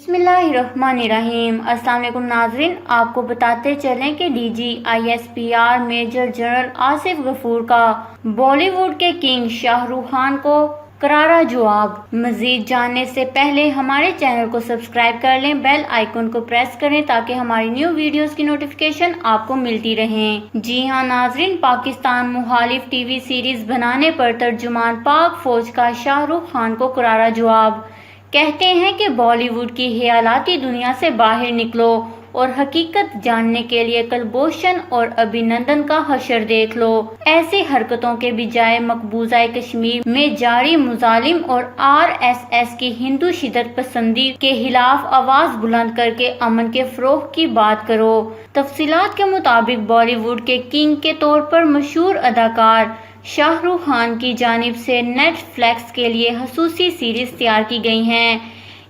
बिस्मिल्लाहिर्रहमानिर्रहीम। अस्सलाम वालेकुम नाज़रीन, आपको बताते चलें कि DGISPR major general Asif Ghafoor का बॉलीवुड के किंग शाहरुख खान को करारा जवाब। मजीद जानने से पहले हमारे चैनल को सब्सक्राइब कर लें, बेल आइकन को प्रेस करें ताकि हमारी न्यू वीडियोस की नोटिफिकेशन आपको मिलती रहें। जी हां नाजरीन, पाकिस्तान मुखालिफ टीवी सीरीज बनाने पर तर्जुमान पाक फौज का शाहरुख खान को करारा जवाब। कहते हैं कि बॉलीवुड की ख्यालाती दुनिया से बाहर निकलो और हकीकत जानने के लिए कुलभूषण और अभिनंदन का हशर देख लो। ऐसी हरकतों के बजाय मकबूजा कश्मीर में जारी मुजालिम और RSS की हिंदू शिदत पसंदी के खिलाफ आवाज बुलंद करके अमन के फरोग की बात करो। तफसीलात के मुताबिक बॉलीवुड के किंग के तौर पर मशहूर अदाकार शाहरुख खान की जानिब से नेटफ्लिक्स के लिए खसूसी सीरीज तैयार की गई हैं।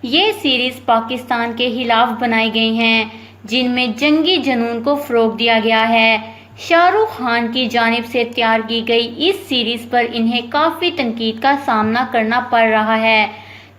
ये सीरीज पाकिस्तान के खिलाफ बनाई गई हैं, जिनमें जंगी जुनून को फरोग दिया गया है। शाहरुख खान की जानिब से तैयार की गई इस सीरीज पर इन्हें काफ़ी तनकीद का सामना करना पड़ रहा है,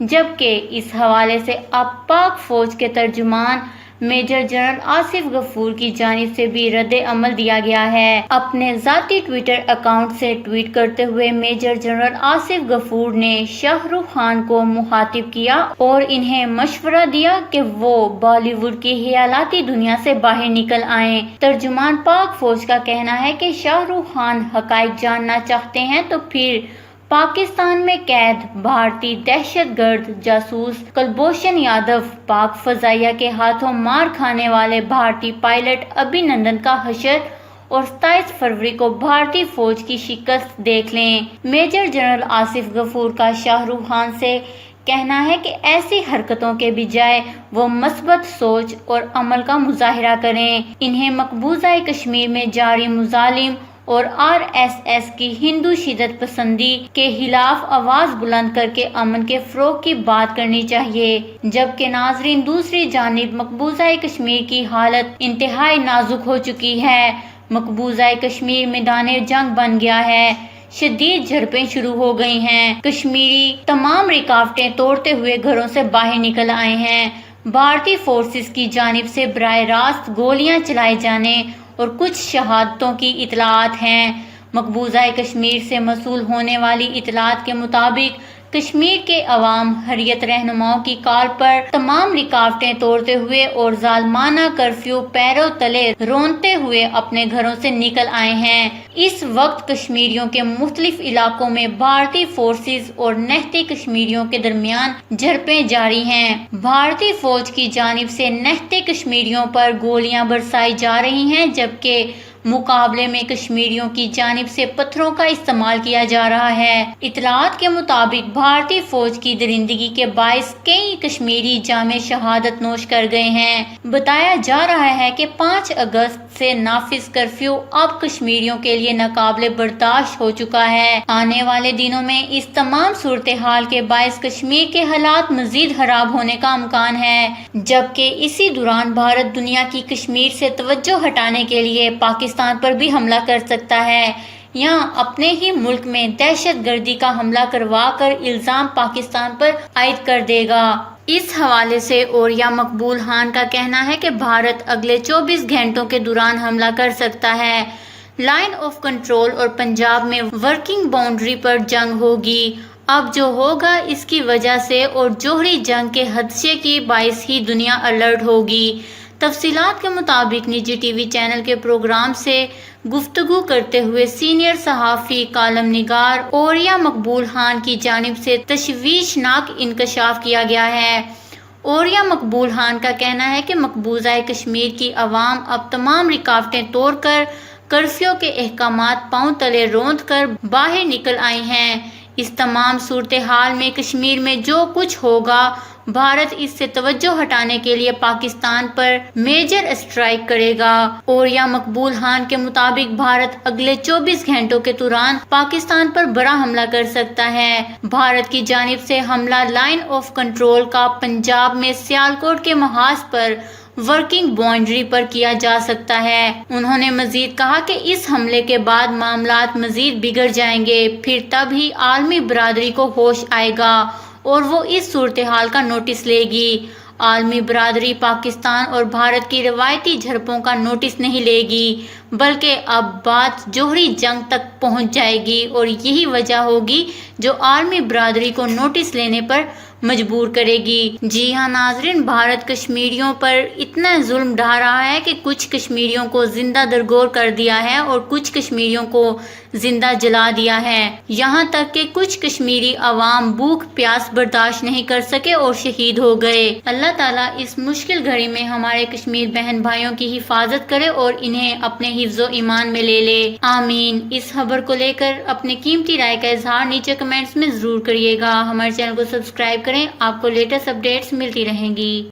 जबकि इस हवाले से अब पाक फौज के तर्जुमान मेजर जनरल आसिफ गफूर की जानिब से भी रद्द अमल दिया गया है। अपने ज़ाती ट्विटर अकाउंट से ट्वीट करते हुए मेजर जनरल आसिफ गफूर ने शाहरुख खान को मुखातिब किया और इन्हें मशवरा दिया कि वो बॉलीवुड की ख्यालाती दुनिया से बाहर निकल आएं। तर्जुमान पाक फौज का कहना है कि शाहरुख खान हकाइक जानना चाहते हैं तो फिर पाकिस्तान में कैद भारतीय दहशतगर्द जासूस कुलभूषण यादव, पाक फजाइया के हाथों मार खाने वाले भारतीय पायलट अभिनंदन का हशर और 27 फरवरी को भारतीय फौज की शिकस्त देख लें। मेजर जनरल आसिफ गफूर का शाहरुख खान से कहना है कि ऐसी हरकतों के बजाय वो मस्बत सोच और अमल का मुजाहिरा करें। इन्हें मकबूजा कश्मीर में जारी मुजालिम और RSS की हिंदू शिदत पसंदी के खिलाफ आवाज बुलंद करके अमन के फरोग की बात करनी चाहिए। जबकि नाजरीन, दूसरी जानिब मकबूजा कश्मीर की हालत इंतहाई नाजुक हो चुकी है। मकबूजा कश्मीर मैदान जंग बन गया है, शदीद झड़पें शुरू हो गई हैं। कश्मीरी तमाम रुकावटें तोड़ते हुए घरों से बाहर निकल आए हैं। भारतीय फोर्सेस की जानिब से बराह रास्त गोलियां चलाए जाने और कुछ शहादतों की इतलात हैं। मकबूजा कश्मीर से मसूल होने वाली इतलात के मुताबिक कश्मीर के अवाम हरियत रहनुमाओं की कॉल पर तमाम रुकावटें तोड़ते हुए और जालमाना कर्फ्यू पैरों तले रोनते हुए अपने घरों से निकल आए हैं। इस वक्त कश्मीरियों के मुख्तलिफ इलाकों में भारतीय फोर्सेस और नहते कश्मीरियों के दरमियान झड़पें जारी हैं। भारतीय फौज की जानिब से नहते कश्मीरियों पर गोलियां बरसाई जा रही हैं, जबकि मुकाबले में कश्मीरियों की जानिब से पत्थरों का इस्तेमाल किया जा रहा है। इतलात के मुताबिक भारतीय फौज की दरिंदगी के बायस कई कश्मीरी जामे शहादत नोश कर गए हैं। बताया जा रहा है कि 5 अगस्त से नाफिज कर्फ्यू अब कश्मीरियों के लिए नाकाबिले बर्दाश्त हो चुका है। आने वाले दिनों में इस तमाम सूरत हाल के बायस कश्मीर के हालात मजीद खराब होने का इम्कान है, जबकि इसी दौरान भारत दुनिया की कश्मीर से तवज्जो हटाने के लिए पाकिस्तान पर भी हमला कर सकता है या अपने ही मुल्क में दहशतगर्दी का हमला करवा कर इल्जाम पाकिस्तान पर आयद कर देगा। इस हवाले से ओरिया मकबूल खान का कहना है कि भारत अगले 24 घंटों के दौरान हमला कर सकता है। लाइन ऑफ कंट्रोल और पंजाब में वर्किंग बाउंड्री पर जंग होगी। अब जो होगा इसकी वजह से और जोहरी जंग के हदशे की बाइस ही दुनिया अलर्ट होगी। तफसीलात के मुताबिक निजी टीवी चैनल के प्रोग्राम से गुफ्तगू करते हुए सीनियर सहाफ़ी कालम निगार ओरिया मकबूल खान की जानिब से तशवीशनाक इंकशाफ किया गया है। ओरिया मकबूल खान का कहना है कि मकबूजा कश्मीर की आवाम अब तमाम रुकावटें तोड़कर कर्फ्यू के अहकामात पांव तले रोंद कर बाहर निकल आई हैं। इस तमाम सूरत हाल में कश्मीर में जो कुछ होगा, भारत इससे तवज्जो हटाने के लिए पाकिस्तान पर मेजर स्ट्राइक करेगा। ओरिया मकबूल खान के मुताबिक भारत अगले 24 घंटों के दौरान पाकिस्तान पर बड़ा हमला कर सकता है। भारत की जानिब से हमला लाइन ऑफ कंट्रोल का पंजाब में सियालकोट के महाज पर वर्किंग बाउंड्री पर किया जा सकता है। उन्होंने मजीद कहा कि इस हमले के बाद मामलात मजीद बिगड़ जाएंगे, फिर तब ही आलमी बरादरी को होश आएगा और वो इस सूरत हाल का नोटिस लेगी। عالمی برادری پاکستان اور بھارت کی روایتی جھڑپوں کا نوٹس نہیں لے گی، بلکہ اب بات جوہری جنگ تک پہنچ جائے گی، اور یہی وجہ ہوگی جو عالمی برادری کو نوٹس لینے پر مجبور کرے گی۔ جی ہاں ناظرین، بھارت کشمیریوں پر اتنا ظلم ڈھا رہا ہے کہ کچھ کشمیریوں کو زندہ درگور کر دیا ہے اور کچھ کشمیریوں کو زندہ جلا دیا ہے۔ یہاں تک کہ کچھ کشمیری عوام بھوک پیاس برداشت نہیں کر سکے اور شہید ہو گئے۔ اللہ تعالیٰ اس مشکل گھڑی میں ہمارے کشمیر بہن بھائیوں کی حفاظت کرے اور انہیں اپنے حفظ و ایمان میں لے لے، آمین۔ اس خبر کو لے کر اپنے قیمتی رائے کا اظہار نیچے کمنٹس میں ضرور کریے گا۔ ہمارے چینل کو سبسکرائب کریں، آپ کو لیٹسٹ اپڈیٹس ملتی رہیں گی۔